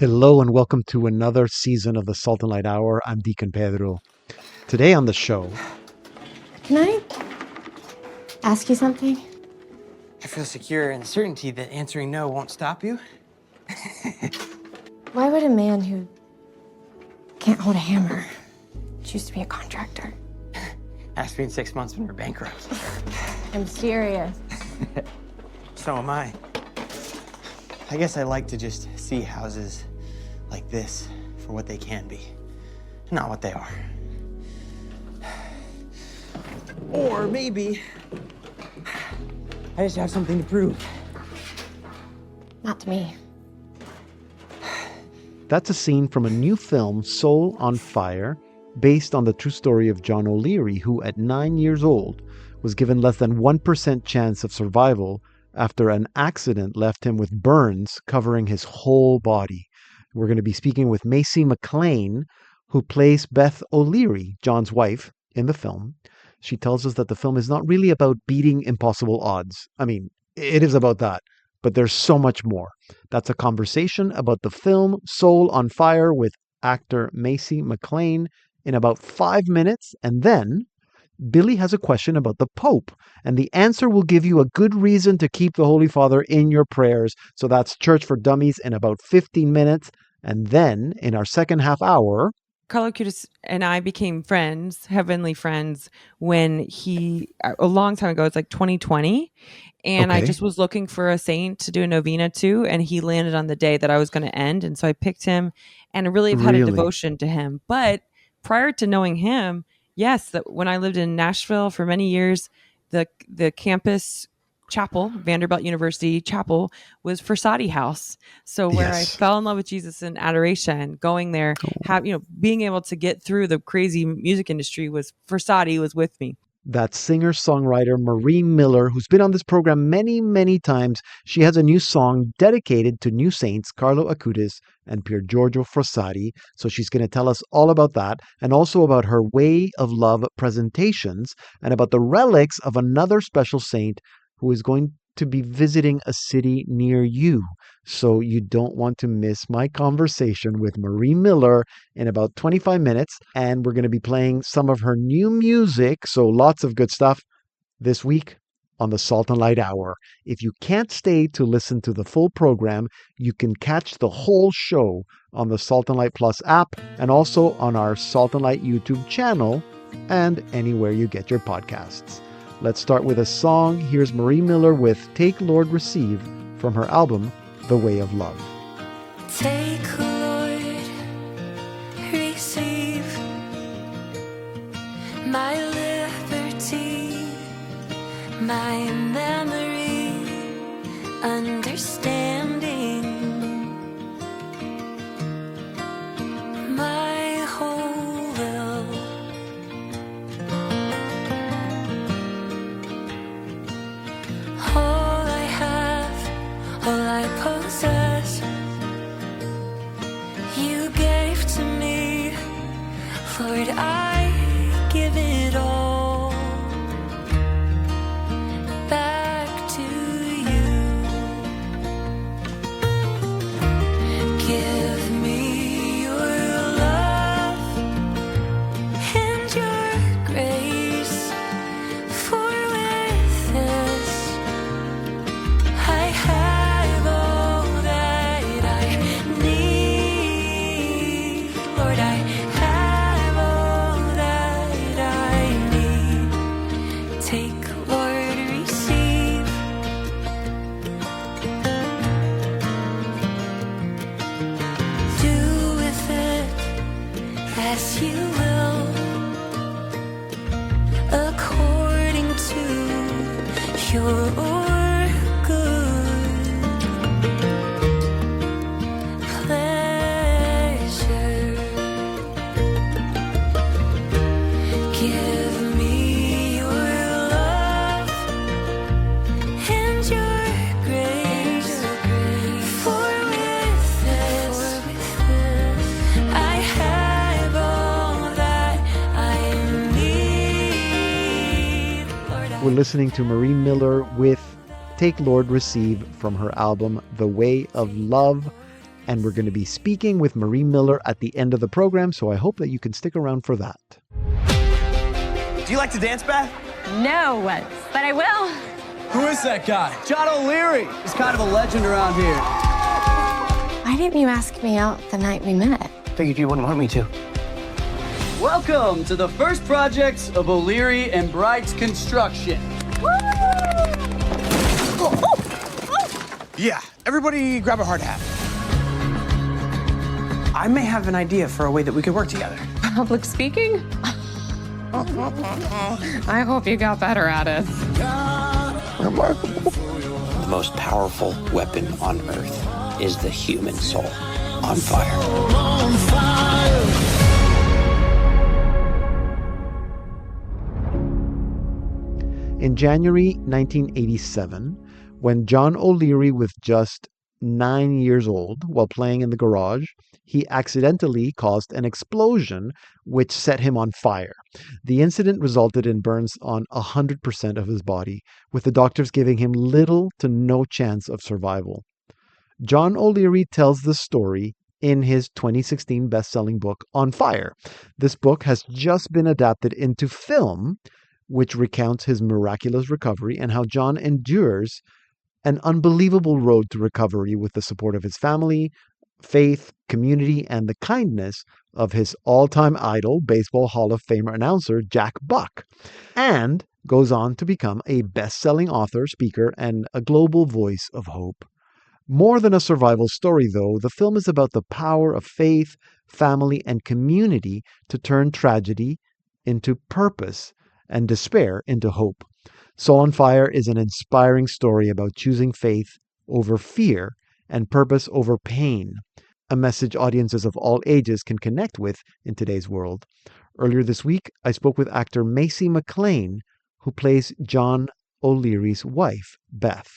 Hello and welcome to another season of the Salt and Light Hour. I'm Deacon Pedro. Today on the show... Can I ask you something? I feel secure in the certainty that answering no won't stop you. Why would a man who can't hold a hammer choose to be a contractor? Ask me in 6 months when we're bankrupt. I'm serious. So am I. I guess I like to just see houses like this for what they can be, not what they are. Or maybe I just have something to prove. Not to me. That's a scene from a new film, Soul on Fire, based on the true story of John O'Leary, who at 9 years old was given less than 1% chance of survival after an accident left him with burns covering his whole body. We're going to be speaking with Masey McLain, who plays Beth O'Leary, John's wife, in the film. She tells us that the film is not really about beating impossible odds. I mean, it is about that, but there's so much more. That's a conversation about the film Soul on Fire with actor Masey McLain in about 5 minutes, and then Billy has a question about the Pope, and the answer will give you a good reason to keep the Holy Father in your prayers. So that's Church for Dummies in about 15 minutes. And then in our second half hour, Carlo Acutis and I became friends, heavenly friends, when a long time ago, it's like 2020. And I just was looking for a saint to do a novena to, and he landed on the day that I was going to end. And so I picked him, and I really have had a devotion to him. But prior to knowing him, yes, that when I lived in Nashville for many years, the campus chapel, Vanderbilt University chapel, was Frassati house. So where I fell in love with Jesus in adoration, going there, being able to get through the crazy music industry was Frassati was with me. That singer-songwriter Marie Miller, who's been on this program many, many times. She has a new song dedicated to new saints, Carlo Acutis and Pier Giorgio Frassati. So she's going to tell us all about that, and also about her Way of Love presentations, and about the relics of another special saint who is going to be visiting a city near you. So you don't want to miss my conversation with Marie Miller in about 25 minutes. And we're going to be playing some of her new music. So lots of good stuff this week on the Salt and Light Hour. If you can't stay to listen to the full program, you can catch the whole show on the Salt and Light Plus app, and also on our Salt and Light YouTube channel, and anywhere you get your podcasts. Let's start with a song. Here's Marie Miller with Take, Lord, Receive from her album, The Way of Love. Take, Lord, receive my liberty, my memory, understanding, my whole will. All I have, all I possess, you gave to me. Lord, I give it all back to you. Give me your love and your grace, for with this I have all that I need. Lord, I have all that I need. Take, Lord, receive. Do with it as you will, according to your good pleasure. Give me your love and your grace, for with this I have all that I need. Lord, We're listening to Marie Miller with Take, Lord, Receive from her album, The Way of Love. And we're going to be speaking with Marie Miller at the end of the program, so I hope that you can stick around for that. Do you like to dance, Beth? No, but I will. Who is that guy? John O'Leary. He's kind of a legend around here. Why didn't you ask me out the night we met? Figured you wouldn't want me to. Welcome to the first project of O'Leary and Bright's construction. Yeah, everybody grab a hard hat. I may have an idea for a way that we could work together. Public speaking? I hope you got better at it. Remarkable. The most powerful weapon on earth is the human soul on fire. In January 1987, when John O'Leary was just 9 years old, while playing in the garage, he accidentally caused an explosion which set him on fire. The incident resulted in burns on 100% of his body, with the doctors giving him little to no chance of survival. John O'Leary tells the story in his 2016 best-selling book, On Fire. This book has just been adapted into film, which recounts his miraculous recovery and how John endures an unbelievable road to recovery with the support of his family, faith, community, and the kindness of his all-time idol, Baseball Hall of Famer announcer Jack Buck, and goes on to become a best-selling author, speaker, and a global voice of hope. More than a survival story, though, the film is about the power of faith, family, and community to turn tragedy into purpose and despair into hope. Soul on Fire is an inspiring story about choosing faith over fear and purpose over pain, a message audiences of all ages can connect with in today's world. Earlier this week, I spoke with actor Masey McLain, who plays John O'Leary's wife, Beth.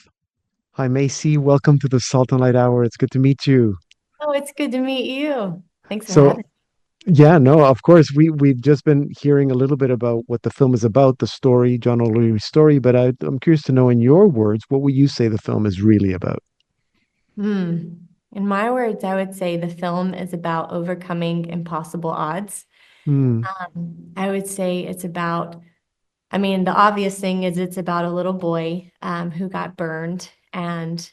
Hi, Masey. Welcome to the Salt and Light Hour. It's good to meet you. Oh, it's good to meet you. Thanks for having me. Yeah, no, of course. We've just been hearing a little bit about what the film is about, the story, John O'Leary's story, but I'm curious to know in your words, what would you say the film is really about? In my words, I would say the film is about overcoming impossible odds. I would say it's about, the obvious thing is it's about a little boy who got burned. And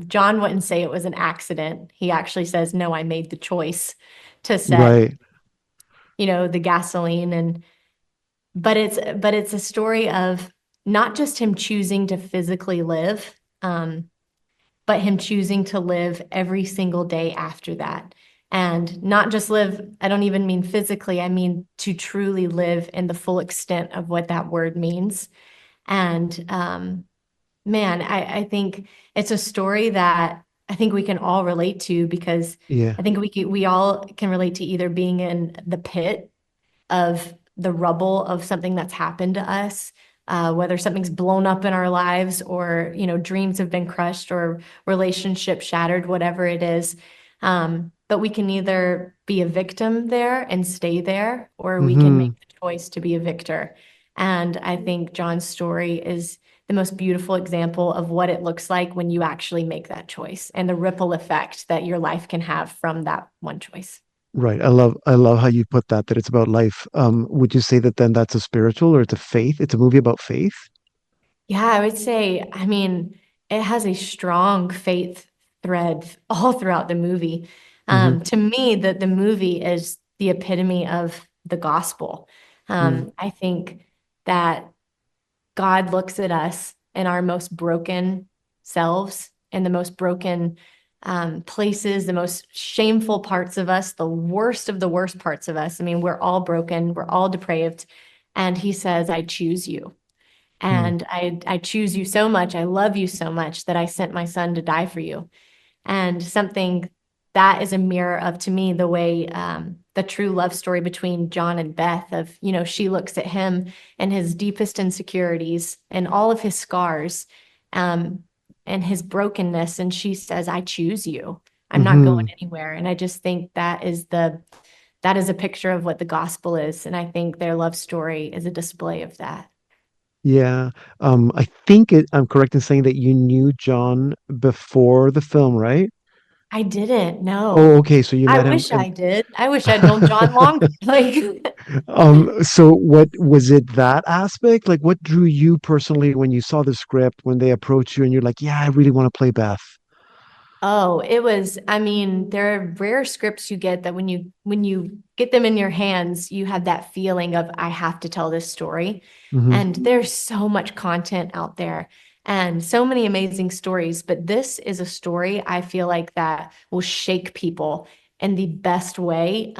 John wouldn't say it was an accident. He actually says, no, I made the choice to set, Right. The gasoline. But it's a story of not just him choosing to physically live, but him choosing to live every single day after that. And not just live, I don't even mean physically, I mean to truly live in the full extent of what that word means. And I think it's a story that I think we can all relate to, because I think we all can relate to either being in the pit of the rubble of something that's happened to us, whether something's blown up in our lives or, dreams have been crushed or relationships shattered, whatever it is. But we can either be a victim there and stay there, or we can make the choice to be a victor. And I think John's story is the most beautiful example of what it looks like when you actually make that choice and the ripple effect that your life can have from that one choice. Right. I love how you put that it's about life. Would you say that then that's a spiritual or it's a faith? It's a movie about faith? Yeah, I would say, it has a strong faith thread all throughout the movie. To me, the movie is the epitome of the gospel. I think that God looks at us in our most broken selves and the most broken places, the most shameful parts of us, the worst of the worst parts of us. We're all broken, we're all depraved. And he says, I choose you. And I choose you so much, I love you so much that I sent my son to die for you. And something that is a mirror of, to me, the way the true love story between John and Beth of, she looks at him and his deepest insecurities and all of his scars and his brokenness. And she says, I choose you. I'm not going anywhere. And I just think that is a picture of what the gospel is. And I think their love story is a display of that. Yeah. I think I'm correct in saying that you knew John before the film, right? I didn't Oh, know. okay. So you I met him wish and I did. I wish I'd known John longer. Like, so what was it that aspect? Like what drew you personally when you saw the script, when they approached you and you're like, yeah, I really want to play Beth. oh, it was, I mean, there are rare scripts you get that when you get them in your hands, you have that feeling of I have to tell this story. Hmm. And there's so much content out there and so many amazing stories, but this is a story I feel like that will shake people in the best way.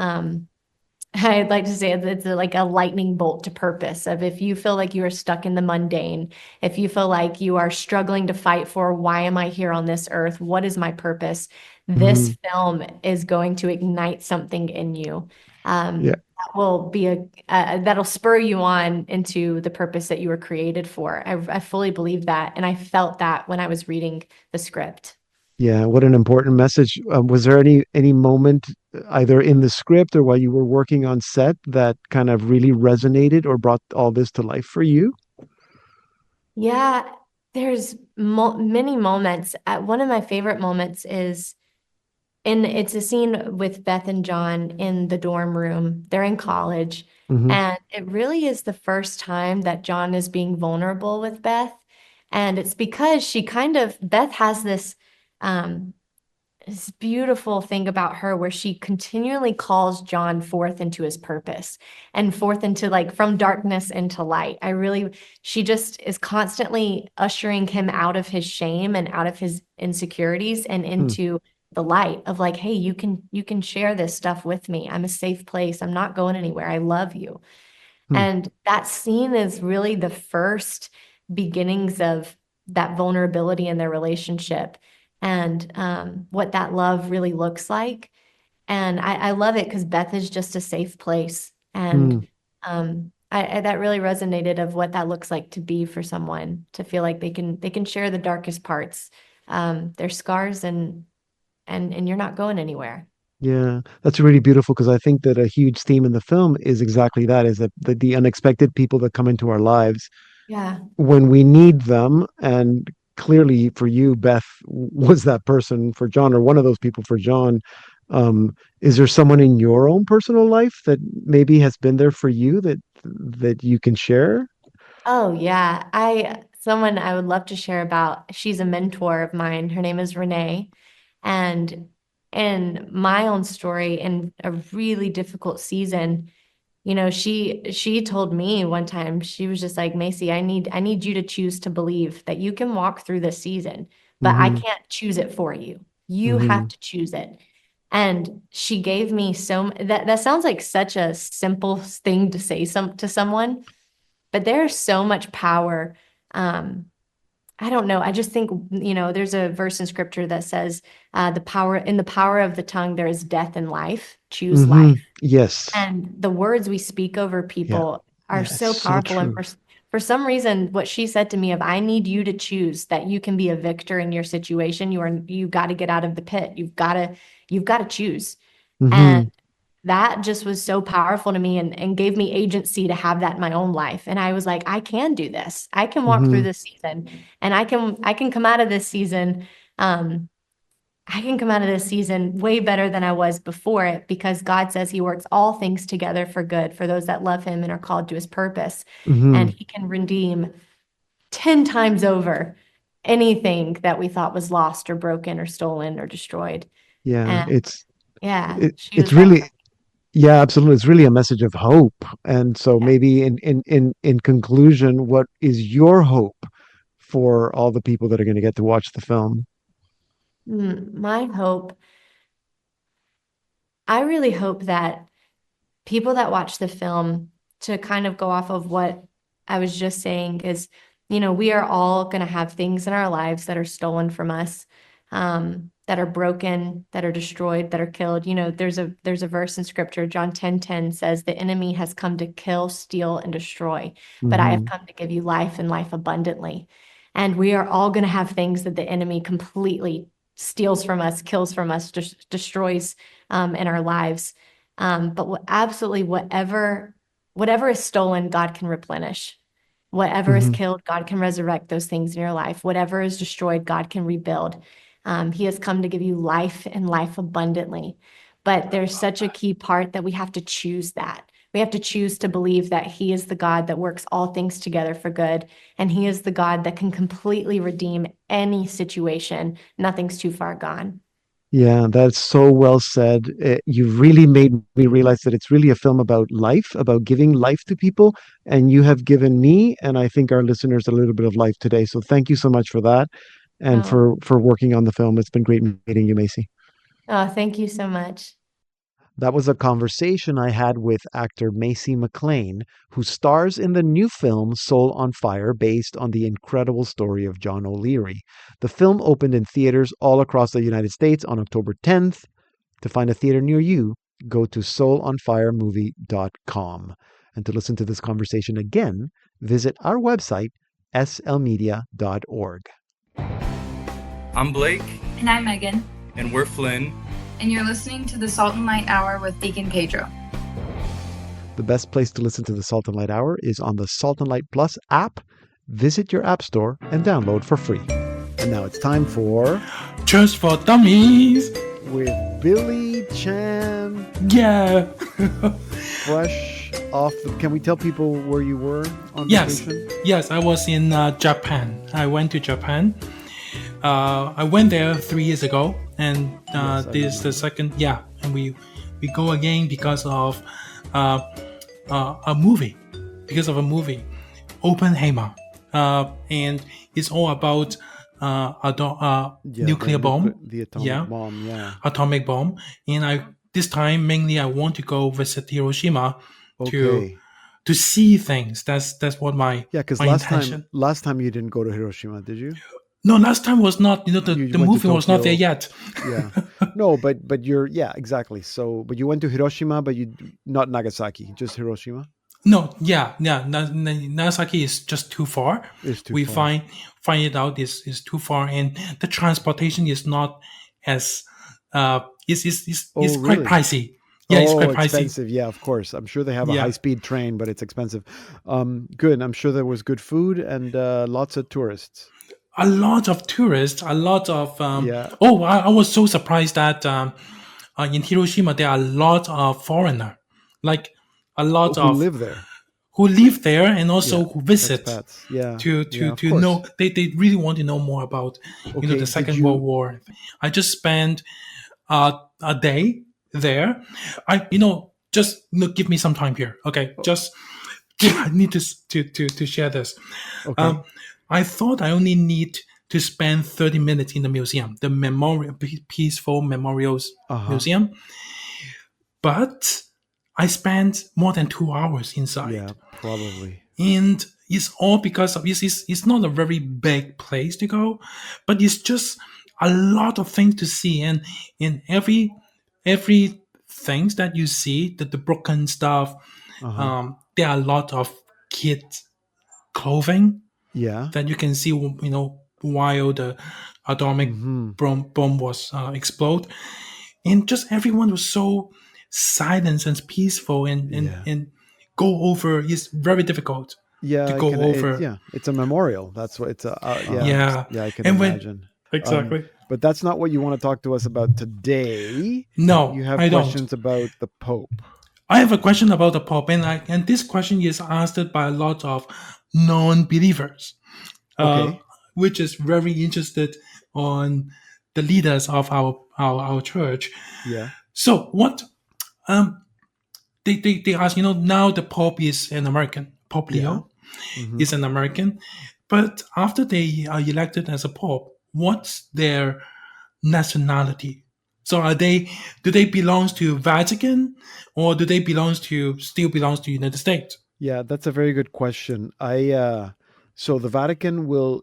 I'd like to say it's like a lightning bolt to purpose of if you feel like you are stuck in the mundane, if you feel like you are struggling to fight for why am I here on this earth? What is my purpose? Hmm. This film is going to ignite something in you. Yeah. That will be that'll spur you on into the purpose that you were created for. I fully believe that, and I felt that when I was reading the script. Yeah, what an important message. Was there any moment either in the script or while you were working on set that kind of really resonated or brought all this to life for you? Yeah, there's many moments. One of my favorite moments is it's a scene with Beth and John in the dorm room. They're in college, Hmm. and it really is the first time that John is being vulnerable with Beth. And it's because Beth has um, this beautiful thing about her where she continually calls John forth into his purpose and forth into like from darkness into light. She just is constantly ushering him out of his shame and out of his insecurities and Hmm. into the light of like, hey, you can share this stuff with me. I'm a safe place. I'm not going anywhere. I love you. Hmm. And that scene is really the first beginnings of that vulnerability in their relationship and what that love really looks like. And I love it because Beth is just a safe place. And Hmm. that really resonated of what that looks like to be for someone to feel like they can share the darkest parts, their scars, and you're not going anywhere. Yeah, that's really beautiful because I think that a huge theme in the film is exactly that, is that the unexpected people that come into our lives Yeah. when we need them. And clearly for you, Beth was that person for John, or one of those people for John. Is there someone in your own personal life that maybe has been there for you that you can share? Oh yeah. Someone I would love to share about. She's a mentor of mine. Her name is Renee. And in my own story, in a really difficult season, she told me one time, she was just like, Macy, I need you to choose to believe that you can walk through this season, but I Hmm. can't choose it for you. You have Hmm. to choose it. And she gave me that sounds like such a simple thing to say to someone, but there's so much power. Um, I don't know. I just think, there's a verse in scripture that says, the power of the tongue, there is death and life. Choose Hmm. life. Yes. And the words we speak over Yeah. people are Yeah. It's so so powerful. And true. for some reason, what she said to me of, I need you to choose that you can be a victor in your situation. You got to get out of the pit. You've got to choose. And Hmm. that just was so powerful to me and gave me agency to have that in my own life. And I was like, I can do this. I can walk through Hmm. this season and I can come out of this season. Um, I can come out of this season way better than I was before it because God says he works all things together for good for those that love him and are called to his purpose. And Hmm. he can redeem 10 times over anything that we thought was lost or broken or stolen or destroyed. Yeah. And yeah, she It's was that. really, yeah, absolutely. It's really a message of hope. And so Yeah. maybe in conclusion, what is your hope for all the people that are going to get to watch the film? My hope, I really hope that people that watch the film, to kind of go off of what I was just saying, is, we are all going to have things in our lives that are stolen from us, that are broken, that are destroyed, that are killed. There's a verse in scripture, John 10:10 says, the enemy has come to kill, steal, and destroy, but I have Hmm. come to give you life and life abundantly. And we are all going to have things that the enemy completely steals from us, kills from us, destroys in our lives. But absolutely whatever is stolen, God can replenish. Whatever is Hmm. killed, God can resurrect those things in your life. Whatever is destroyed, God can rebuild. He has come to give you life and life abundantly. But there's such a key part that we have to choose that. We have to choose to believe that he is the God that works all things together for good. And he is the God that can completely redeem any situation. Nothing's too far gone. Yeah, that's so well said. You really made me realize that it's really a film about life, about giving life to people. And you have given me, and I think our listeners, a little bit of life today. So thank you so much for that and Oh, for working on the film. It's been great meeting you, Masey. oh, thank you so much. That was a conversation I had with actor Masey McLain, who stars in the new film Soul on Fire, based on the incredible story of John O'Leary. The film opened in theaters all across the United States on October 10th. To find a theater near you, go to soulonfiremovie.com. And to listen to this conversation again, visit our website, slmedia.org. I'm Blake. And I'm Megan. And we're Flynn. And you're listening to the Salt and Light Hour with Deacon Pedro. The best place to listen to the Salt and Light Hour is on the Salt and Light Plus app. Visit your app store and download for free. And now it's time for Just for Dummies with Billy Chan. Yeah. Fresh off the... Can we tell people where you were on vacation? Yes, I was in Japan. I went to Japan. I went there 3 years ago, and this is the second. Yeah, and we go again because of a movie. Because of a movie, Oppenheimer, and it's all about nuclear bomb. The atomic bomb. Yeah. Atomic bomb. And this time mainly I want to go visit Hiroshima to see things. That's what my because my intention. Last time you didn't go to Hiroshima, did you? No, last time was not. The movie was not there yet. Yeah. No, but you're exactly. So, but you went to Hiroshima, but you not Nagasaki, just Hiroshima. No, Nagasaki is just too far. It's too we far. find it out is too far, and the transportation is not as is quite pricey. Yeah, it's quite pricey. Expensive. Yeah, of course. I'm sure they have a high-speed train, but it's expensive. Good. I'm sure there was good food and lots of tourists. A lot of tourists, a lot of I was so surprised that in Hiroshima there are a lot of foreigner, like a lot who live there, and also who visit expats. to know. They really want to know more about the Second World War. I just spent a day there. Just give me some time here. Okay, I need to share this. Okay. I thought I only need to spend 30 minutes in the museum, the Peaceful Memorials Museum. But I spent more than 2 hours inside. Yeah, probably. And it's all because of it's not a very big place to go, but it's just a lot of things to see. And in every things that you see, the broken stuff, there are a lot of kids' clothing. Yeah, that you can see, while the atomic bomb was explode, and just everyone was so silent and peaceful, and go over is very difficult. Yeah, to go over. It's a memorial. That's what it's a. I can imagine. Exactly. But that's not what you want to talk to us about today. No, you have questions about the Pope. I have a question about the Pope, and this question is asked by a lot of non-believers, which is very interested on the leaders of our church. Yeah. So what they ask, now the Pope is an American. Pope Leo is an American, but after they are elected as a Pope, what's their nationality? So do they belong to Vatican, or do they still belong to United States? Yeah, that's a very good question. So the Vatican will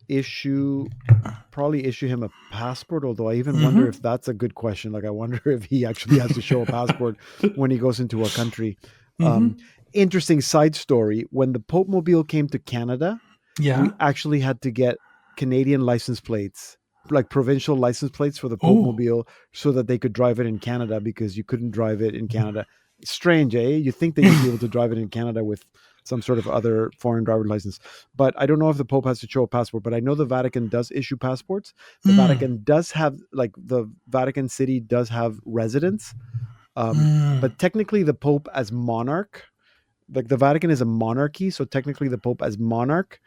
probably issue him a passport, although I even wonder if that's a good question. Like, I wonder if he actually has to show a passport when he goes into a country. Interesting side story. When the Pope Mobile came to Canada, we actually had to get Canadian license plates, like provincial license plates for the Pope Mobile, so that they could drive it in Canada, because you couldn't drive it in Canada. Strange, eh? You think that you'd be able to drive it in Canada with some sort of other foreign driver's license. But I don't know if the Pope has to show a passport, but I know the Vatican does issue passports. The Vatican does have, like, the Vatican City does have residents. But technically the Pope as monarch, like the Vatican is a monarchy. So technically the Pope as monarch,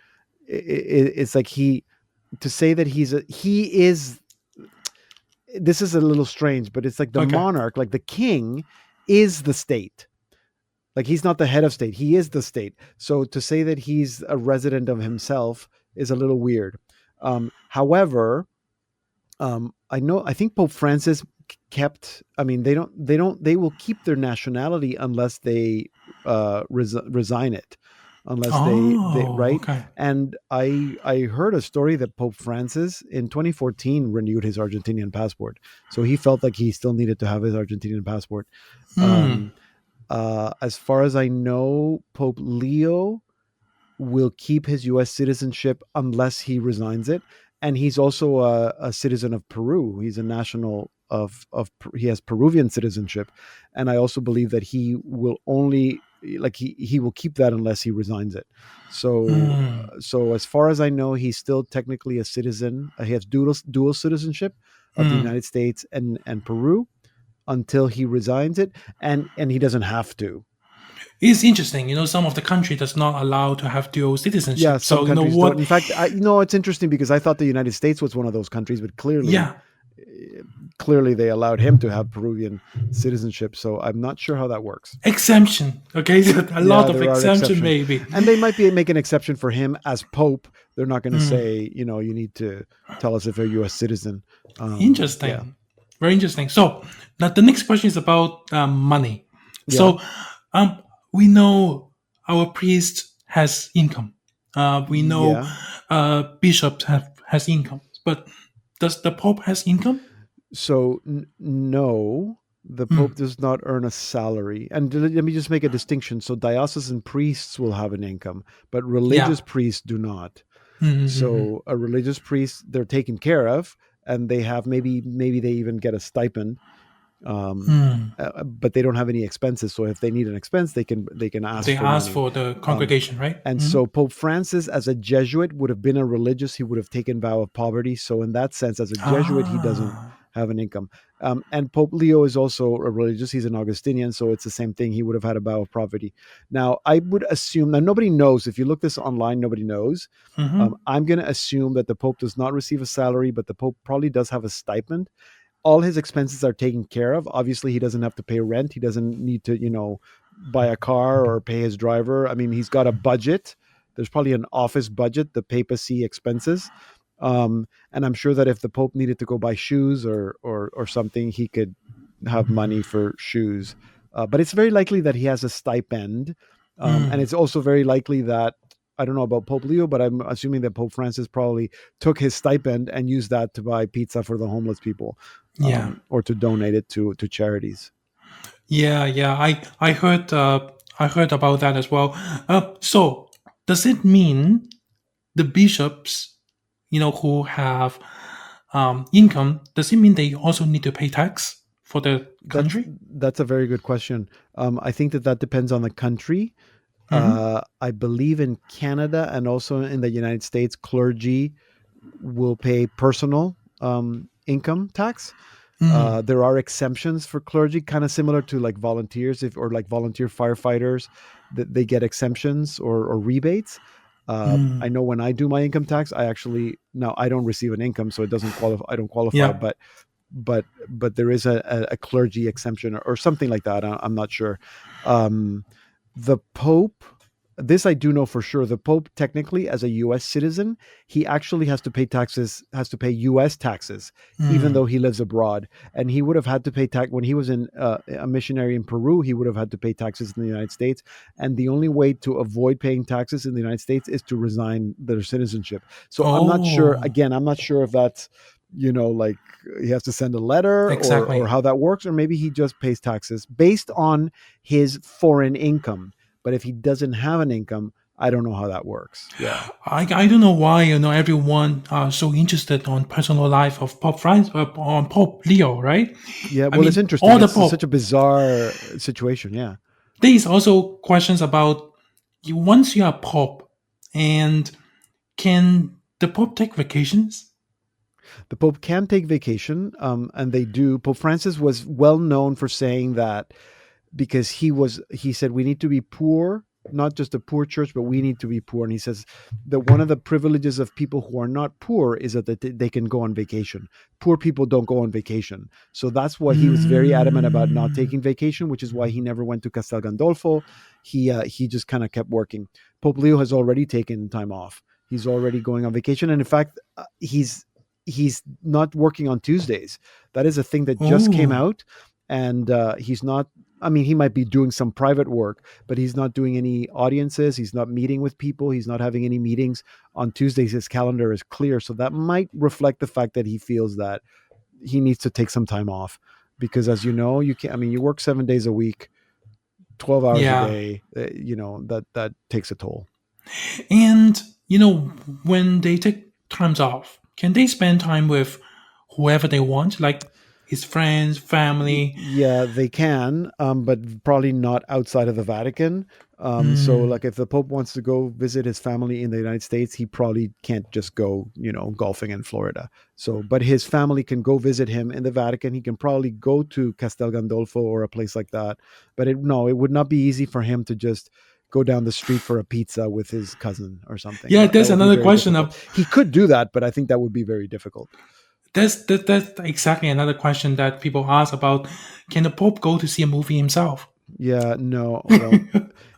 it's like to say that he is, this is a little strange, but it's like the monarch, like the king is the state. Like he's not the head of state. He is the state. So to say that he's a resident of himself is a little weird. However, I think Pope Francis they will keep their nationality unless they resign it. Unless they right. Okay. And I heard a story that Pope Francis in 2014 renewed his Argentinian passport. So he felt like he still needed to have his Argentinian passport. As far as I know, Pope Leo will keep his U.S. citizenship unless he resigns it. And he's also a citizen of Peru. He's a national he has Peruvian citizenship. And I also believe that he will only, like he will keep that unless he resigns it. So as far as I know, he's still technically a citizen. He has dual citizenship of the United States and Peru until he resigns it, and he doesn't have to. It's interesting, some of the country does not allow to have dual citizenship. Yeah, some countries don't. In fact, it's interesting because I thought the United States was one of those countries, but clearly they allowed him to have Peruvian citizenship. So I'm not sure how that works. Exemption, okay? A lot of exemption maybe. And they might make an exception for him as Pope. They're not going to say, you need to tell us if you're a U.S. citizen. Interesting. Yeah. Very interesting. So now the next question is about money. Yeah. So we know our priest has income. We know bishops has income. But does the Pope has income? So no, the Pope does not earn a salary. And let me just make a distinction. So diocesan priests will have an income, but religious priests do not. So a religious priest, they're taken care of, and they have maybe they even get a stipend, but they don't have any expenses. So if they need an expense, they can ask. They ask for the congregation, right? And so Pope Francis, as a Jesuit, would have been a religious. He would have taken vow of poverty. So in that sense, as a Jesuit, he doesn't have an income. And Pope Leo is also a religious. He's an Augustinian, so it's the same thing. He would have had a vow of poverty. Now, I would assume, now nobody knows. If you look this online, nobody knows. I'm going to assume that the Pope does not receive a salary, but the Pope probably does have a stipend. All his expenses are taken care of. Obviously, he doesn't have to pay rent. He doesn't need to, buy a car or pay his driver. I mean, he's got a budget. There's probably an office budget, the Papacy expenses. And I'm sure that if the Pope needed to go buy shoes or something, he could have money for shoes. But it's very likely that he has a stipend. And it's also very likely that, I don't know about Pope Leo, but I'm assuming that Pope Francis probably took his stipend and used that to buy pizza for the homeless people, or to donate it to charities. I heard about that as well. So does it mean the bishops, who have income, does it mean they also need to pay tax for the country? That's a very good question. I think that depends on the country. I believe in Canada and also in the United States, clergy will pay personal income tax. There are exemptions for clergy, kind of similar to like volunteers, or like volunteer firefighters, that they get exemptions or rebates. I know when I do my income tax, I don't receive an income, so it doesn't qualify. I don't qualify, but there is a clergy exemption or something like that. I'm not sure. The Pope, this I do know for sure. The Pope, technically, as a U.S. citizen, he actually has to pay U.S. taxes, even though he lives abroad. And he would have had to pay tax when he was a missionary in Peru. He would have had to pay taxes in the United States. And the only way to avoid paying taxes in the United States is to resign their citizenship. So I'm not sure. Again, I'm not sure if that's, like he has to send a letter or how that works, or maybe he just pays taxes based on his foreign income. But if he doesn't have an income, I don't know how that works. Yeah, I don't know why everyone are so interested on personal life of Pope Francis, on Pope Leo, right? Yeah, well, it's interesting. It's such a bizarre situation. Yeah, there is also questions about once you are Pope, and can the Pope take vacations? The Pope can take vacation, and they do. Pope Francis was well known for saying that because he said we need to be poor, not just a poor church, but we need to be poor. And he says that one of the privileges of people who are not poor is that they can go on vacation. Poor people don't go on vacation. So that's why he was very adamant about not taking vacation, which is why he never went to Castel Gandolfo. He just kind of kept working. Pope Leo has already taken time off. He's already going on vacation. And in fact, he's not working on Tuesdays. That is a thing that just came out. And he's not, I mean, he might be doing some private work, but he's not doing any audiences. He's not meeting with people. He's not having any meetings on Tuesdays. His calendar is clear. So that might reflect the fact that he feels that he needs to take some time off, because as you know, you can't, I mean, you work 7 days a week, 12 hours a day, that takes a toll. And, when they take times off, can they spend time with whoever they want? Like his friends, family? Yeah, they can, but probably not outside of the Vatican. So like if the Pope wants to go visit his family in the United States, he probably can't just go, golfing in Florida. So, but his family can go visit him in the Vatican. He can probably go to Castel Gandolfo or a place like that. But it would not be easy for him to just go down the street for a pizza with his cousin or something. Yeah, there's another question he could do that, but I think that would be very difficult. That's exactly another question that people ask about. Can the Pope go to see a movie himself? Yeah, no. Well,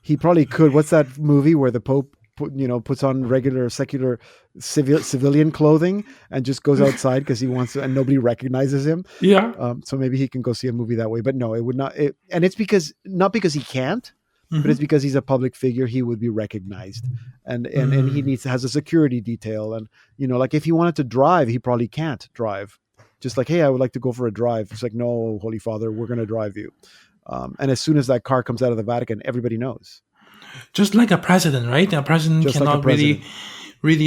he probably could. What's that movie where the Pope puts on regular secular civilian clothing and just goes outside because he wants to, and nobody recognizes him? Yeah. So maybe he can go see a movie that way. But no, it would not. And it's not because he can't, but it's because he's a public figure. He would be recognized, and he has a security detail. And like if he wanted to drive, he probably can't drive. Just like, hey, I would like to go for a drive. It's like, no, Holy Father, we're going to drive you. And as soon as that car comes out of the Vatican, everybody knows. Just like a president, right? A president just cannot really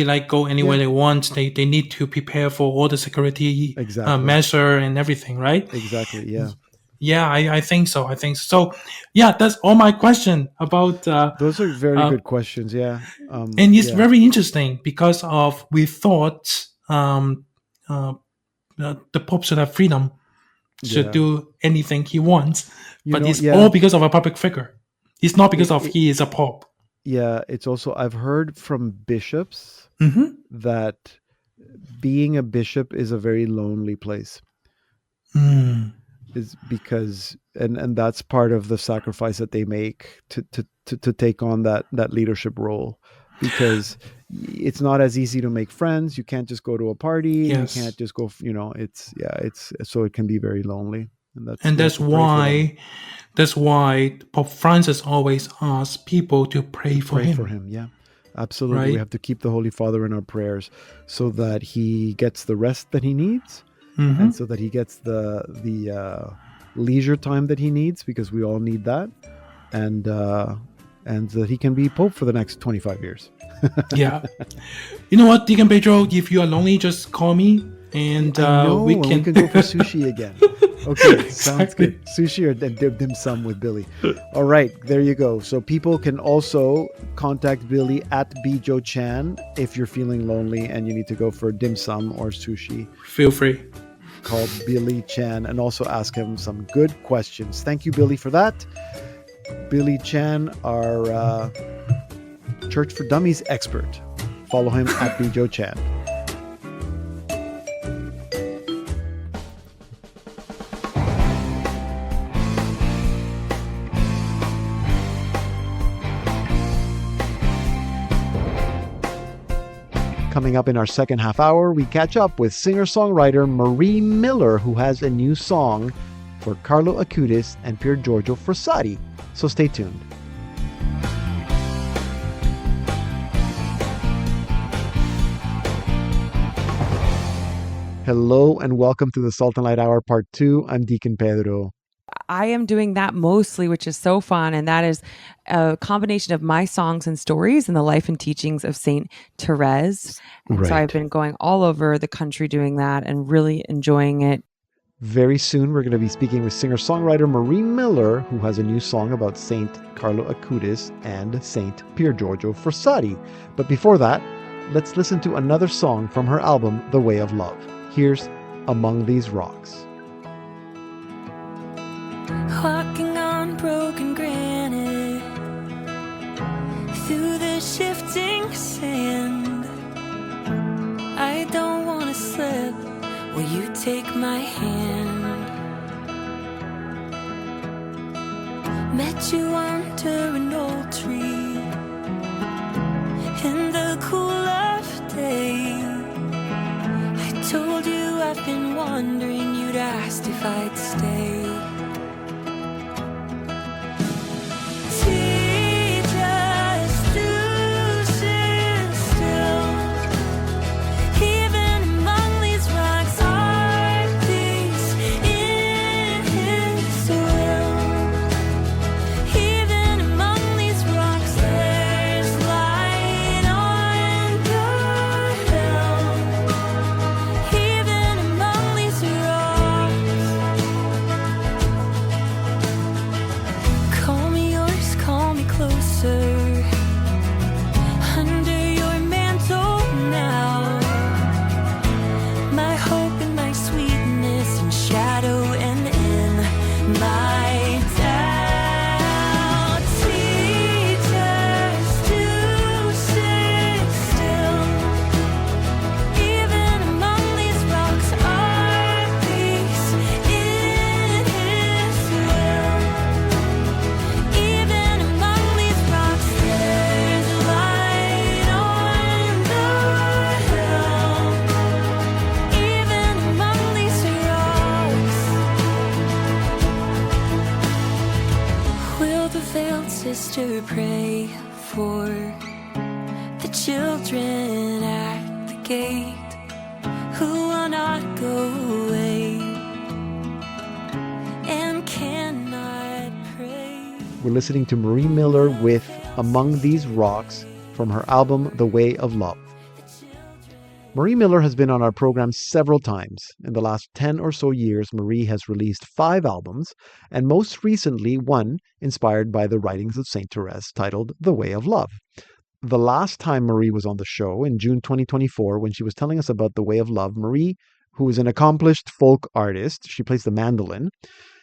like go anywhere they want. They need to prepare for all the security measure and everything, right? Exactly. Yeah. Yeah, I think so. So, yeah, that's all my question about. Those are very good questions. Yeah, and it's very interesting because we thought the Pope should have freedom, should do anything he wants, but it's all because of a public figure. It's not because he is a Pope. Yeah, it's also, I've heard from bishops that being a bishop is a very lonely place. Is because and that's part of the sacrifice that they make to take on that leadership role, because it's not as easy to make friends. You can't just go to a party. Yes. You can't just go, it's so it can be very lonely. And that's why Pope Francis always asks people to pray for him. Yeah, absolutely. Right? We have to keep the Holy Father in our prayers so that he gets the rest that he needs. And so that he gets the leisure time that he needs, because we all need that, and that he can be Pope for the next 25 years. Yeah. You know what, Deacon Pedro, if you are lonely, just call me, and we can go for sushi again. Okay, sounds good. Sushi or dim sum with Billy. All right, there you go. So people can also contact Billy at BJoChan if you're feeling lonely and you need to go for dim sum or sushi. Feel free. Call Billy Chan and also ask him some good questions. Thank you, Billy, for that. Billy Chan, our Church for Dummies expert. Follow him at BJoChan. Coming up in our second half hour, we catch up with singer-songwriter Marie Miller, who has a new song for Carlo Acutis and Pier Giorgio Frassati. So stay tuned. Hello and welcome to the Salt and Light Hour Part 2. I'm Deacon Pedro. I am doing that mostly, which is so fun. And that is a combination of my songs and stories and the life and teachings of Saint Therese. And so I've been going all over the country doing that and really enjoying it. Very soon, we're going to be speaking with singer-songwriter Marie Miller, who has a new song about Saint Carlo Acutis and Saint Pier Giorgio Frassati. But before that, let's listen to another song from her album, The Way of Love. Here's Among These Rocks. Walking on broken granite through the shifting sand. I don't want to slip. Will you take my hand? Met you under an old tree in the cool of day. I told you I've been wondering, you'd asked if I'd stay. Sister, pray for the children at the gate who will not go away and cannot pray. We're listening to Marie Miller with Among These Rocks from her album, The Way of Love. Marie Miller has been on our program several times. In the last 10 or so years, Marie has released 5 albums, and most recently one inspired by the writings of Saint Therese titled The Way of Love. The last time Marie was on the show, in June 2024, when she was telling us about The Way of Love, Marie, who is an accomplished folk artist, she plays the mandolin,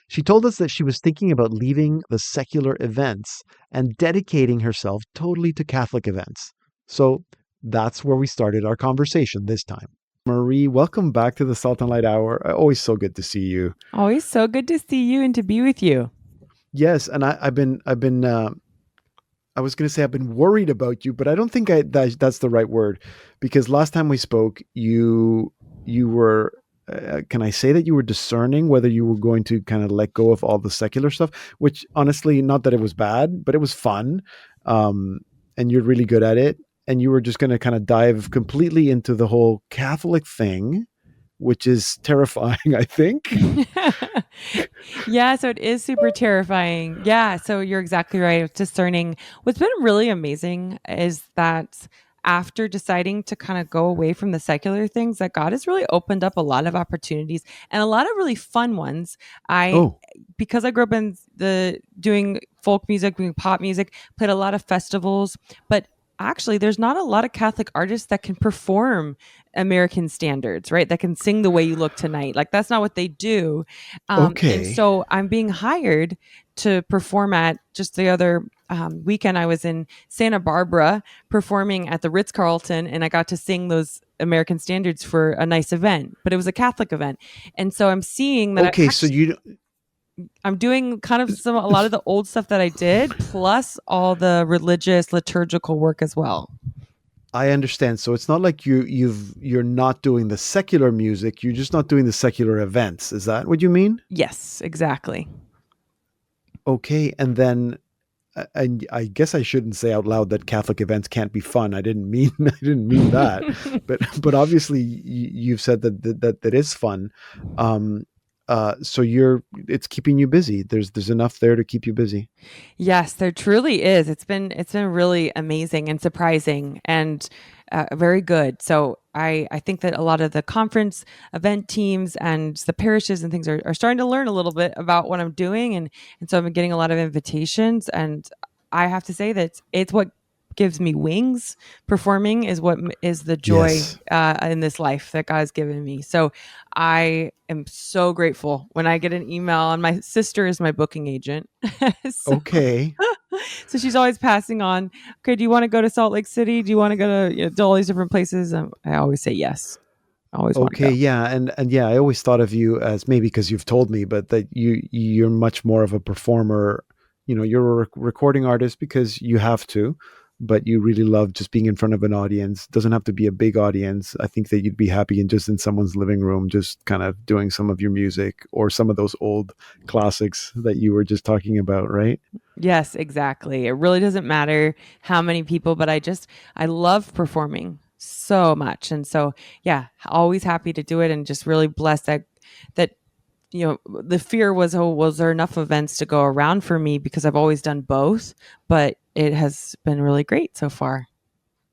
she told us that she was thinking about leaving the secular events and dedicating herself totally to Catholic events. So that's where we started our conversation this time. Marie, welcome back to the Salt and Light Hour. Always so good to see you. Always so good to see you and to be with you. Yes, and I've been. I was going to say I've been worried about you, but I don't think that's the right word, because last time we spoke, you were. Can I say that you were discerning whether you were going to kind of let go of all the secular stuff? Which honestly, not that it was bad, but it was fun, and you're really good at it. And you were just going to kind of dive completely into the whole Catholic thing, which is terrifying, I think. Yeah, so it is super terrifying. Yeah, so you're exactly right. Discerning. What's been really amazing is that after deciding to kind of go away from the secular things, that God has really opened up a lot of opportunities and a lot of really fun ones. Because I grew up in doing folk music, doing pop music, played a lot of festivals, but actually, there's not a lot of Catholic artists that can perform American standards, right? That can sing The Way You Look Tonight. Like, that's not what they do. Okay. And so I'm being hired to perform at, just the other weekend, I was in Santa Barbara performing at the Ritz-Carlton, and I got to sing those American standards for a nice event, but it was a Catholic event. And so I'm seeing that. Okay, so I'm doing kind of a lot of the old stuff that I did, plus all the religious liturgical work as well. I understand. So it's not like you're not doing the secular music. You're just not doing the secular events. Is that what you mean? Yes, exactly. Okay. And then I guess I shouldn't say out loud that Catholic events can't be fun. I didn't mean that. but obviously you've said that is fun. So it's keeping you busy. There's enough there to keep you busy. Yes, there truly is. It's been really amazing and surprising and very good. So I think that a lot of the conference event teams and the parishes and things are starting to learn a little bit about what I'm doing, and so I've been getting a lot of invitations, and I have to say that it's what gives me wings. Performing is what is the joy in this life that God has given me. So I am so grateful when I get an email, and my sister is my booking agent. Okay. So she's always passing on, okay, do you want to go to Salt Lake City? Do you want to go to all these different places? I always say yes. I always want to go. Yeah. And yeah, I always thought of you as, maybe because you've told me, but that you're much more of a performer. You're a recording artist because you have to, but you really love just being in front of an audience. Doesn't have to be a big audience. I think that you'd be happy in someone's living room, just kind of doing some of your music or some of those old classics that you were just talking about, right? Yes, exactly. It really doesn't matter how many people, but I love performing so much. And so, yeah, always happy to do it, and just really blessed that the fear was, was there enough events to go around for me, because I've always done both, but it has been really great so far.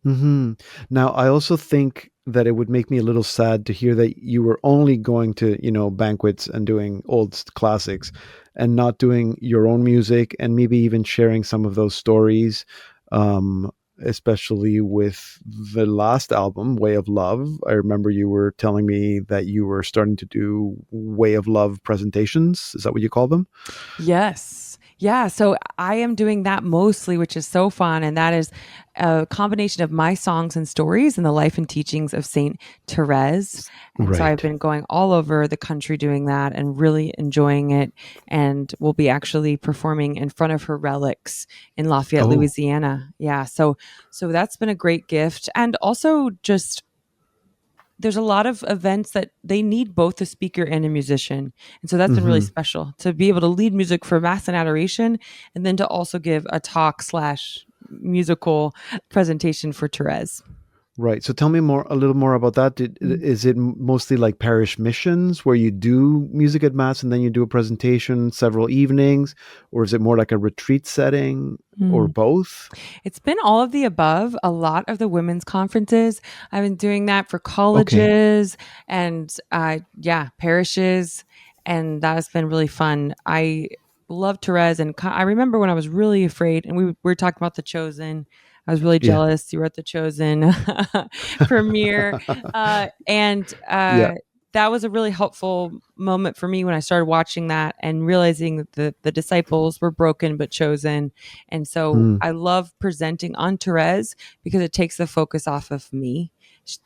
Mm-hmm. Now, I also think that it would make me a little sad to hear that you were only going to, banquets and doing old classics and not doing your own music, and maybe even sharing some of those stories, especially with the last album, Way of Love. I remember you were telling me that you were starting to do Way of Love presentations. Is that what you call them? Yes. Yeah. So I am doing that mostly, which is so fun. And that is a combination of my songs and stories and the life and teachings of Saint Therese. And so I've been going all over the country doing that and really enjoying it. And we'll be actually performing in front of her relics in Lafayette, Louisiana. Yeah. So that's been a great gift. And also just, there's a lot of events that they need both a speaker and a musician. And so that's been really special to be able to lead music for Mass and Adoration, and then to also give a talk / musical presentation for Therese. Right. So tell me a little more about that. Is it mostly like parish missions where you do music at Mass and then you do a presentation several evenings, or is it more like a retreat setting, or both? It's been all of the above. A lot of the women's conferences, I've been doing that for colleges and parishes, and that has been really fun. I love Therese, and I remember when I was really afraid, and we were talking about The Chosen. I was really jealous. You were at The Chosen premiere. That was a really helpful moment for me when I started watching that and realizing that the disciples were broken but chosen. And so I love presenting on Therese because it takes the focus off of me.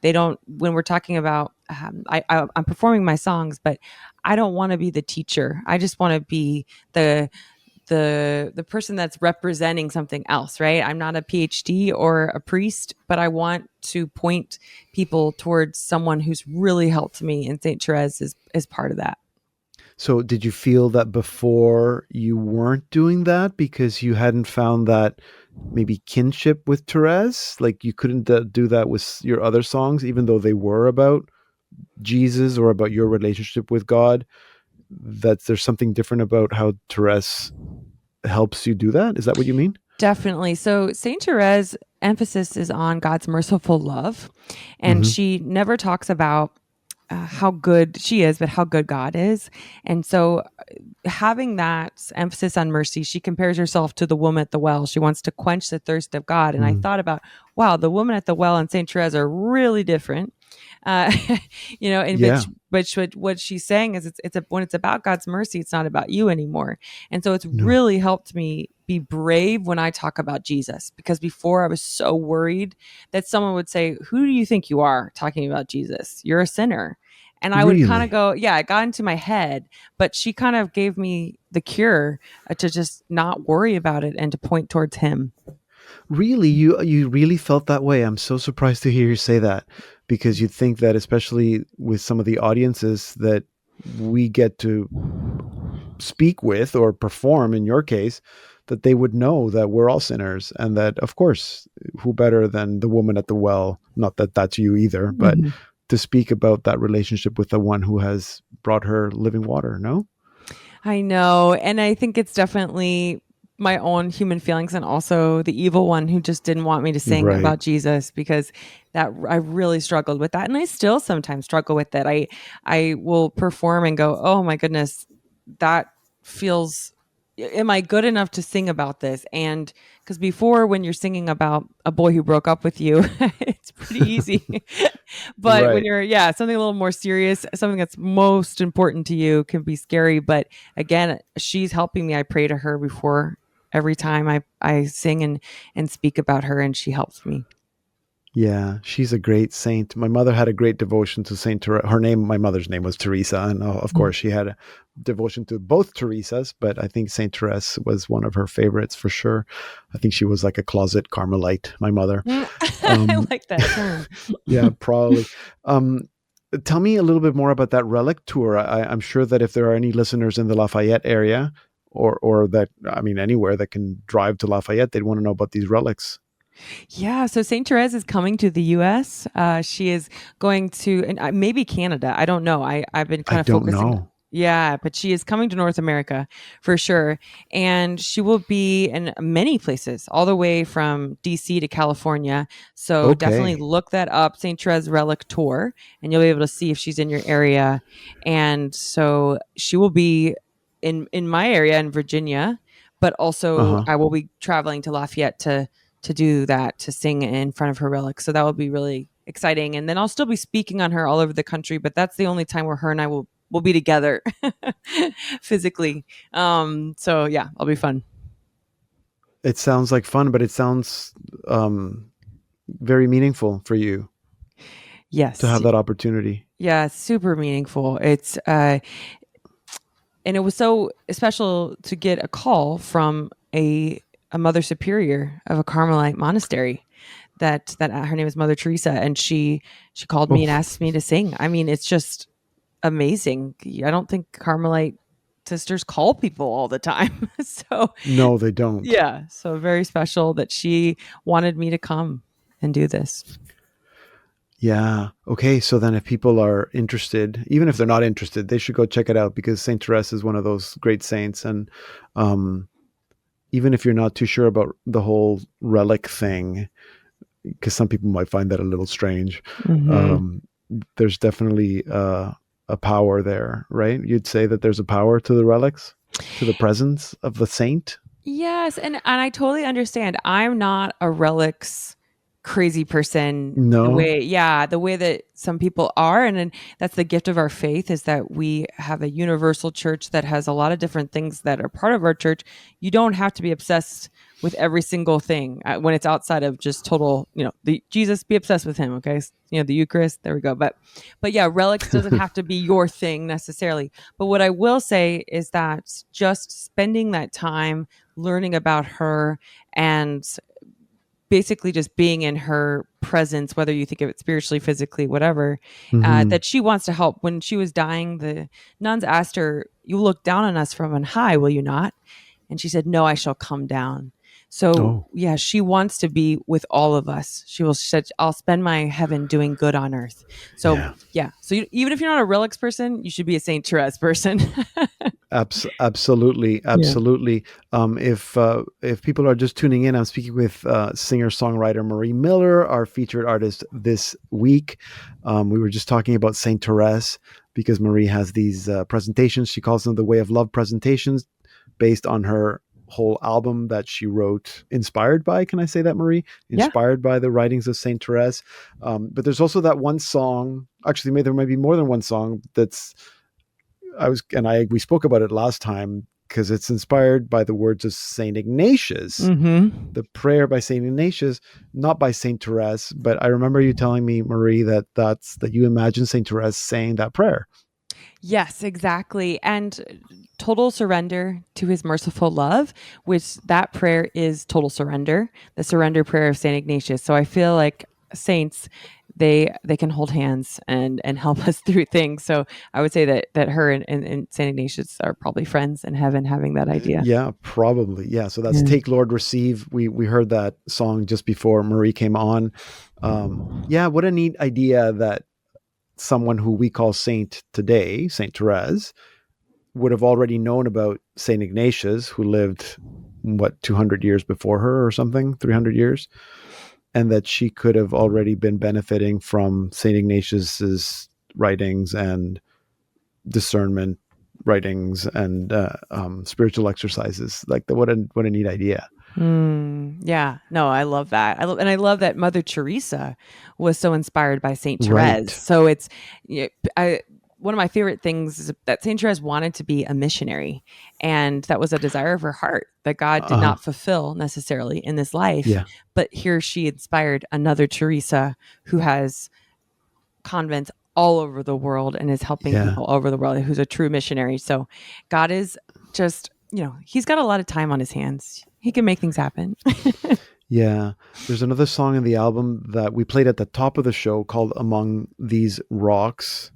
When we're talking about, I'm performing my songs, but I don't want to be the teacher. I just want to be the person that's representing something else, right? I'm not a PhD or a priest, but I want to point people towards someone who's really helped me, and Saint Therese is part of that. So did you feel that before you weren't doing that because you hadn't found that maybe kinship with Therese? Like you couldn't do that with your other songs, even though they were about Jesus or about your relationship with God? That there's something different about how Therese helps you do that? Is that what you mean? Definitely. So Saint Therese emphasis is on God's merciful love, and she never talks about how good she is, but how good God is. And so having that emphasis on mercy, she compares herself to the woman at the well. She wants to quench the thirst of God. And I thought about, wow, the woman at the well and Saint Therese are really different. But what she's saying is when it's about God's mercy, it's not about you anymore. And so it's really helped me be brave when I talk about Jesus, because before I was so worried that someone would say, who do you think you are talking about Jesus? You're a sinner. And I would kind of go, it got into my head, but she kind of gave me the cure to just not worry about it and to point towards him. Really? You really felt that way? I'm so surprised to hear you say that, because you'd think that, especially with some of the audiences that we get to speak with or perform, in your case, that they would know that we're all sinners, and that, of course, who better than the woman at the well? Not that that's you either, but to speak about that relationship with the one who has brought her living water, no? I know. And I think it's definitely my own human feelings and also the evil one who just didn't want me to sing about Jesus, because that I really struggled with that. And I still sometimes struggle with it. I will perform and go, oh my goodness, that feels, am I good enough to sing about this? And because before, when you're singing about a boy who broke up with you, it's pretty easy. But when you're, something a little more serious, something that's most important to you can be scary. But again, she's helping me. I pray to her before every time I sing and speak about her, and she helps me. Yeah, she's a great saint. My mother had a great devotion to Saint Teresa. My mother's name was Teresa. And of course, she had a devotion to both Teresas, but I think Saint Teresa was one of her favorites for sure. I think she was like a closet Carmelite, my mother. I like that term. Yeah, probably. Tell me a little bit more about that relic tour. I'm sure that if there are any listeners in the Lafayette area or that, I mean, anywhere that can drive to Lafayette, they'd want to know about these relics. Yeah, so Saint Therese is coming to the U.S. She is going to, and maybe Canada. I don't know. I've been kind of focusing. Know. Yeah, but she is coming to North America for sure. And she will be in many places, all the way from DC to California. So definitely look that up, Saint Therese Relic Tour, and you'll be able to see if she's in your area. And so she will be in my area in Virginia, but also I will be traveling to Lafayette to do that, to sing in front of her relic. So that will be really exciting. And then I'll still be speaking on her all over the country, but that's the only time where her and I will be together physically. So yeah, it'll be fun. It sounds like fun, but it sounds very meaningful for you. Yes. To have that opportunity. Yeah, super meaningful. It's and it was so special to get a call from a Mother Superior of a Carmelite monastery that her name is Mother Teresa, and she called me and asked me to sing. I mean, it's just amazing. I don't think Carmelite sisters call people all the time. So no, they don't. Yeah, so very special that she wanted me to come and do this. Yeah. Okay. So then if people are interested, even if they're not interested, they should go check it out, because Saint Therese is one of those great saints. And even if you're not too sure about the whole relic thing, because some people might find that a little strange, there's definitely a power there, right? You'd say that there's a power to the relics, to the presence of the saint? Yes. And I totally understand. I'm not a relics crazy person. No. The way that some people are. And that's the gift of our faith, is that we have a universal church that has a lot of different things that are part of our church. You don't have to be obsessed with every single thing when it's outside of just total, the Jesus, be obsessed with him. Okay. The Eucharist, there we go. But yeah, relics doesn't have to be your thing necessarily. But what I will say is that just spending that time learning about her and basically just being in her presence, whether you think of it spiritually, physically, whatever, that she wants to help. When she was dying, the nuns asked her, "You look down on us from on high, will you not?" And she said, "No, I shall come down." So yeah, she wants to be with all of us. She said, "I'll spend my heaven doing good on earth." So yeah. So even if you're not a relics person, you should be a Saint Therese person. Absolutely. If people are just tuning in, I'm speaking with singer-songwriter Marie Miller, our featured artist this week. We were just talking about Saint Therese because Marie has these presentations. She calls them the Way of Love presentations, based on her whole album that she wrote, inspired by, can I say that, Marie? Inspired by the writings of Saint Therese. But there's also that one song, actually there might be more than one song we spoke about it last time, because it's inspired by the words of Saint Ignatius, the prayer by Saint Ignatius, not by Saint Therese. But I remember you telling me, Marie, that you imagine Saint Therese saying that prayer. Yes, exactly. And total surrender to his merciful love, which that prayer is total surrender, the surrender prayer of Saint Ignatius. So I feel like saints, they can hold hands and help us through things. So I would say that her and Saint Ignatius are probably friends in heaven, having that idea. Yeah, probably. Yeah. So that's Take, Lord, Receive. We heard that song just before Marie came on. What a neat idea that someone who we call saint today, Saint Therese, would have already known about Saint Ignatius, who lived 200 years before her or something, 300 years, and that she could have already been benefiting from Saint Ignatius's writings and discernment writings and spiritual exercises. Like, what a neat idea. Yeah, no, I love that. I love that Mother Teresa was so inspired by Saint Therese. Right. So it's, one of my favorite things is that Saint Therese wanted to be a missionary, and that was a desire of her heart that God did not fulfill necessarily in this life. Yeah. But here she inspired another Teresa who has convents all over the world and is helping people all over the world, who's a true missionary. So God is just, he's got a lot of time on his hands. He can make things happen. Yeah. There's another song in the album that we played at the top of the show called Among These Rocks.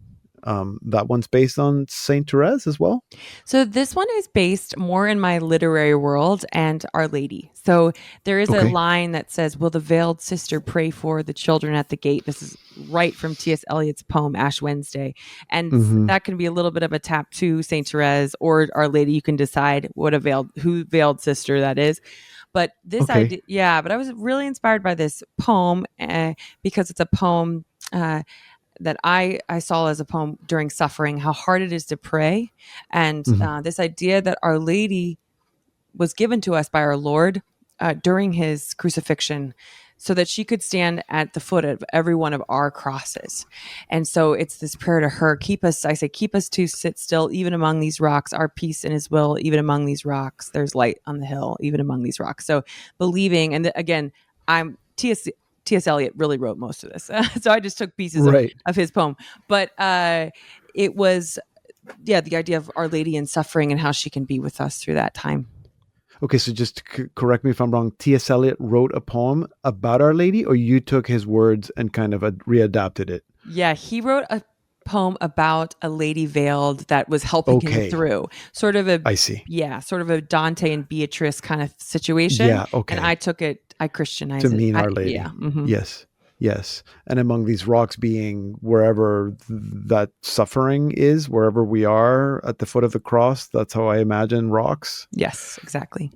That one's based on Saint Therese as well. So this one is based more in my literary world and Our Lady. So there is a line that says, "Will the veiled sister pray for the children at the gate?" This is right from T.S. Eliot's poem Ash Wednesday. And that can be a little bit of a tap to Saint Therese or Our Lady. You can decide who veiled sister that is. But this idea, but I was really inspired by this poem because it's a poem that I saw as a poem during suffering, how hard it is to pray. And this idea that Our Lady was given to us by our Lord during his crucifixion so that she could stand at the foot of every one of our crosses. And so it's this prayer to her, keep us to sit still, even among these rocks, our peace in his will, even among these rocks, there's light on the hill, even among these rocks. So believing, and again, T.S. Eliot really wrote most of this. So I just took pieces of his poem. But it was, the idea of Our Lady in suffering and how she can be with us through that time. Okay, so just correct me if I'm wrong. T.S. Eliot wrote a poem about Our Lady, or you took his words and kind of readapted it? Yeah, he wrote a poem about a lady veiled that was helping him through. Sort of a, I see. Yeah, sort of a Dante and Beatrice kind of situation. Yeah, okay. And I took it, I Christianized to mean Our Lady. Yeah. Yes. And among these rocks being wherever that suffering is, wherever we are at the foot of the cross, that's how I imagine rocks. Yes, exactly.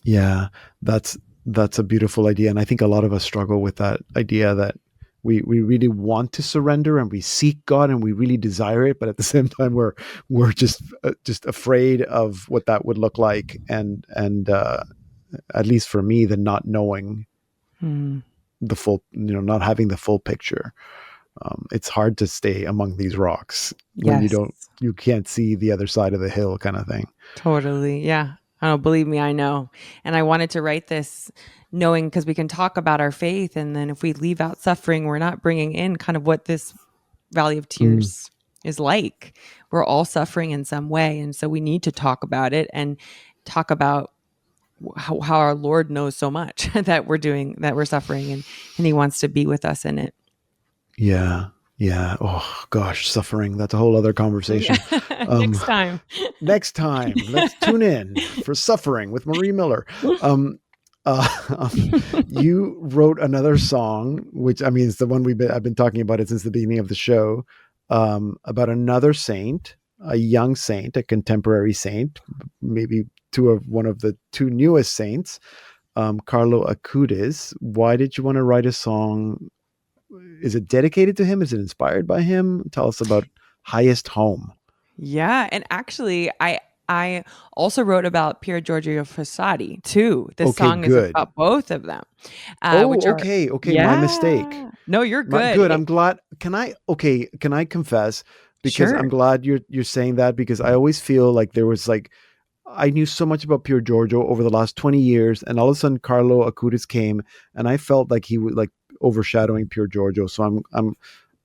Yeah, that's a beautiful idea. And I think a lot of us struggle with that idea that we really want to surrender and we seek God and we really desire it, but at the same time we're just afraid of what that would look like, and at least for me, the not knowing the full, not having the full picture. It's hard to stay among these rocks when you can't see the other side of the hill, kind of thing. Totally. Yeah. Oh, believe me, I know. And I wanted to write this knowing, because we can talk about our faith, and then if we leave out suffering, we're not bringing in kind of what this Valley of Tears is like. We're all suffering in some way, and so we need to talk about it and talk about how our Lord knows so much that we're suffering, and he wants to be with us in it. Yeah. Oh gosh, suffering. That's a whole other conversation. Next time, let's tune in for Suffering with Marie Miller. You wrote another song, which I mean, it's the one I've been talking about it since the beginning of the show, about another saint, a young saint, a contemporary saint, maybe one of the two newest saints, Carlo Acutis. Why did you want to write a song? Is it dedicated to him? Is it inspired by him? Tell us about Highest Home. Yeah, and actually, I also wrote about Pier Giorgio Frassati too. This song is about both of them. Okay. My mistake. No, you're good. Good. I'm glad. Can I confess? Because I'm glad you're saying that, because I always feel like there was I knew so much about Pier Giorgio over the last 20 years, and all of a sudden Carlo Acutis came, and I felt like he was overshadowing Pier Giorgio. So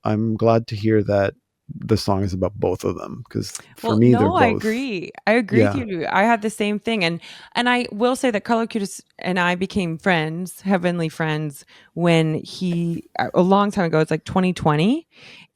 I'm glad to hear that the song is about both of them, because for me they're both. I agree with you. I had the same thing, and I will say that Carlo Acutis and I became friends, heavenly friends, when he a long time ago. It's like 2020,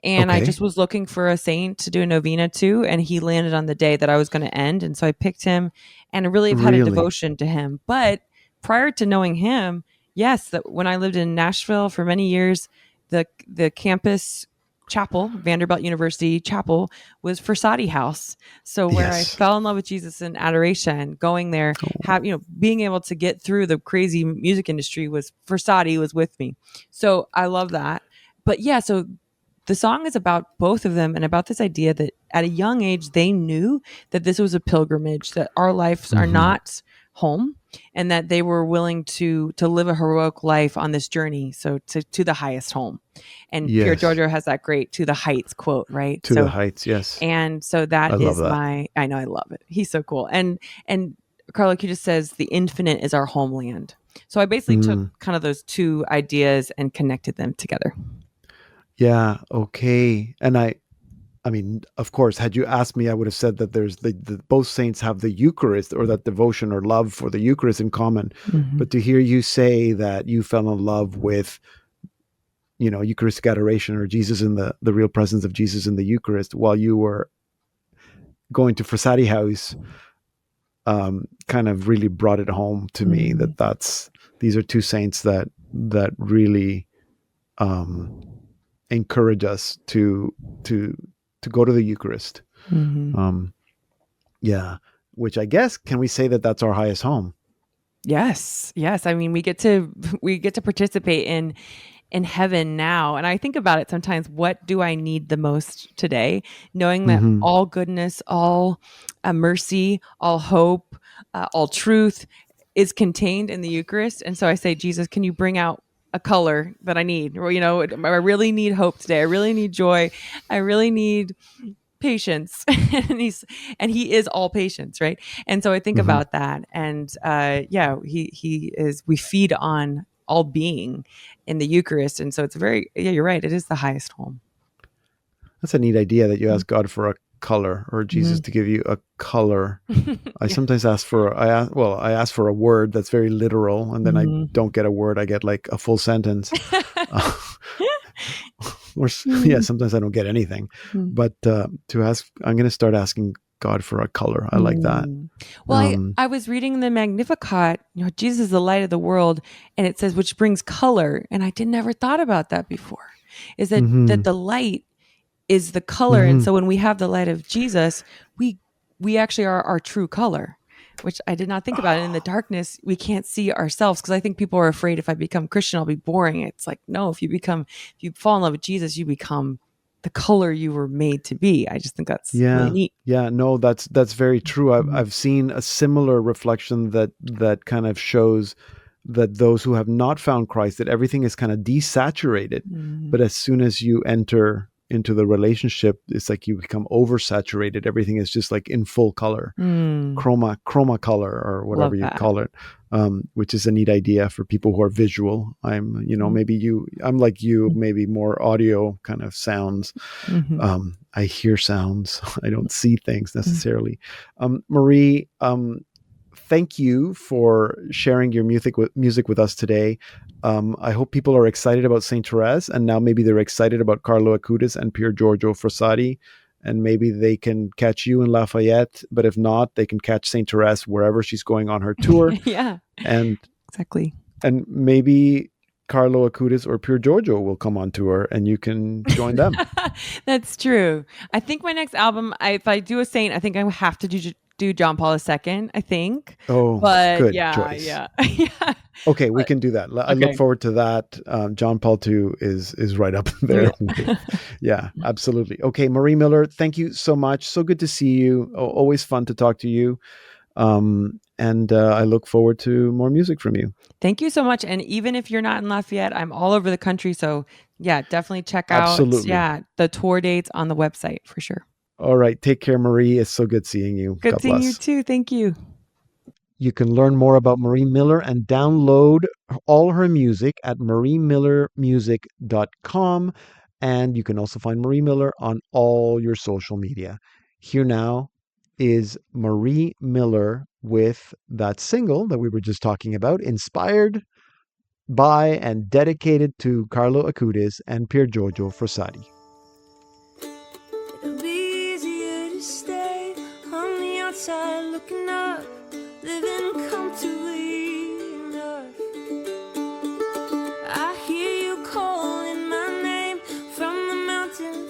and I just was looking for a saint to do a novena to, and he landed on the day that I was going to end, and so I picked him, and I really have had a devotion to him. But prior to knowing him, yes, that when I lived in Nashville for many years, the campus chapel, Vanderbilt University chapel, was Frassati house. So where I fell in love with Jesus in adoration, going there, being able to get through the crazy music industry Frassati was with me. So I love that. But yeah, so the song is about both of them and about this idea that at a young age, they knew that this was a pilgrimage, that our lives are not home, and that they were willing to live a heroic life on this journey. So to the highest home. And Pier Giorgio has that great "to the heights" quote, right? To the heights, yes. And so I know, I love it. He's so cool. And Carlo Acutis says the infinite is our homeland. So I basically took kind of those two ideas and connected them together. Yeah. Okay. And I mean, of course, had you asked me, I would have said that there's both saints have the Eucharist, or that devotion or love for the Eucharist in common. But to hear you say that you fell in love with, Eucharistic adoration, or Jesus in the real presence of Jesus in the Eucharist while you were going to Frassati house, kind of really brought it home to me that these are two saints that really encourage us to go to the Eucharist. Which I guess, can we say that that's our highest home? Yes. I mean, we get to participate in heaven now. And I think about it sometimes, what do I need the most today? Knowing that all goodness, all mercy, all hope, all truth is contained in the Eucharist. And so I say, Jesus, can you bring out a color that I need? Or, I really need hope today. I really need joy. I really need patience. and he is all patience, right? And so I think about that. And he is, we feed on all being in the Eucharist. And so it's you're right. It is the highest home. That's a neat idea, that you ask God for a color, or Jesus to give you a color. I sometimes ask for a word that's very literal, and then I don't get a word. I get like a full sentence. Sometimes I don't get anything. But I'm going to start asking God for a color. I like that. Well, I was reading the Magnificat, Jesus is the light of the world, and it says, which brings color. And I never thought about that before, is that the light is the color. And so when we have the light of Jesus, we actually are our true color, which I did not think about. In the darkness, we can't see ourselves, because I think people are afraid, if I become Christian, I'll be boring. It's like, no, if you fall in love with Jesus, you become the color you were made to be. I just think that's really neat. Yeah, no, that's very true. I've seen a similar reflection that kind of shows that those who have not found Christ, that everything is kind of desaturated. But as soon as you enter into the relationship, it's like you become oversaturated. Everything is just like in full color, chroma color, or whatever you call it, which is a neat idea for people who are visual. I'm like you, maybe more audio kind of sounds. I hear sounds. I don't see things necessarily. Marie, thank you for sharing your music with us today. I hope people are excited about Saint Therese, and now maybe they're excited about Carlo Acutis and Pier Giorgio Frassati, and maybe they can catch you in Lafayette. But if not, they can catch Saint Therese wherever she's going on her tour. And exactly. And maybe Carlo Acutis or Pier Giorgio will come on tour, and you can join them. That's true. I think my next album, if I do a saint, I think I have to do John Paul II, I think. Oh, but good choice. Yeah. Okay, we can do that. I look forward to that. John Paul II is right up there. Yeah, absolutely. Okay, Marie Miller, thank you so much. So good to see you. Always fun to talk to you. And I look forward to more music from you. Thank you so much. And even if you're not in Lafayette, I'm all over the country. So yeah, definitely check out the tour dates on the website for sure. All right. Take care, Marie. It's so good seeing you. Good seeing you too. Thank you. You can learn more about Marie Miller and download all her music at mariemillermusic.com. And you can also find Marie Miller on all your social media. Here now is Marie Miller with that single that we were just talking about, inspired by and dedicated to Carlo Acutis and Pier Giorgio Frassati. It'll be easier to stay on the outside looking up, living comfortably enough. I hear you calling my name from the mountains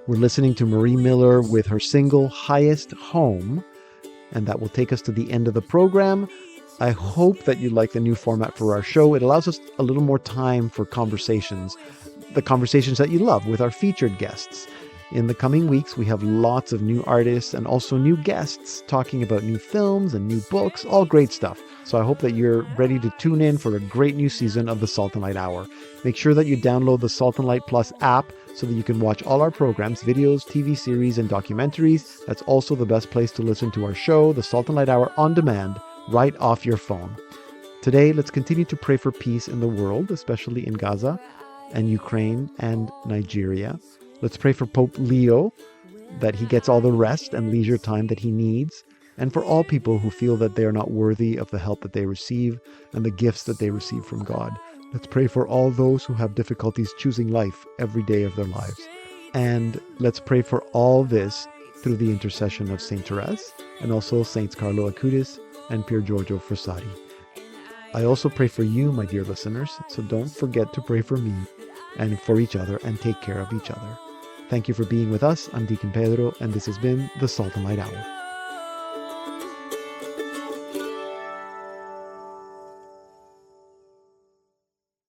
We're listening to Marie Miller with her single Highest Home, and that will take us to the end of the program. I hope that you like the new format for our show. It allows us a little more time for conversations, the conversations that you love with our featured guests. In the coming weeks, we have lots of new artists and also new guests talking about new films and new books, all great stuff. So I hope that you're ready to tune in for a great new season of the Salt and Light Hour. Make sure that you download the Salt and Light Plus app so that you can watch all our programs, videos, TV series, and documentaries. That's also the best place to listen to our show, the Salt and Light Hour, on demand, right off your phone. Today, let's continue to pray for peace in the world, especially in Gaza and Ukraine and Nigeria. Let's pray for Pope Leo, that he gets all the rest and leisure time that he needs, and for all people who feel that they are not worthy of the help that they receive and the gifts that they receive from God. Let's pray for all those who have difficulties choosing life every day of their lives. And let's pray for all this through the intercession of Saint Therese and also Saints Carlo Acutis and Pier Giorgio Frassati. I also pray for you, my dear listeners, so don't forget to pray for me and for each other and take care of each other. Thank you for being with us. I'm Deacon Pedro, and this has been the Salt and Light Hour.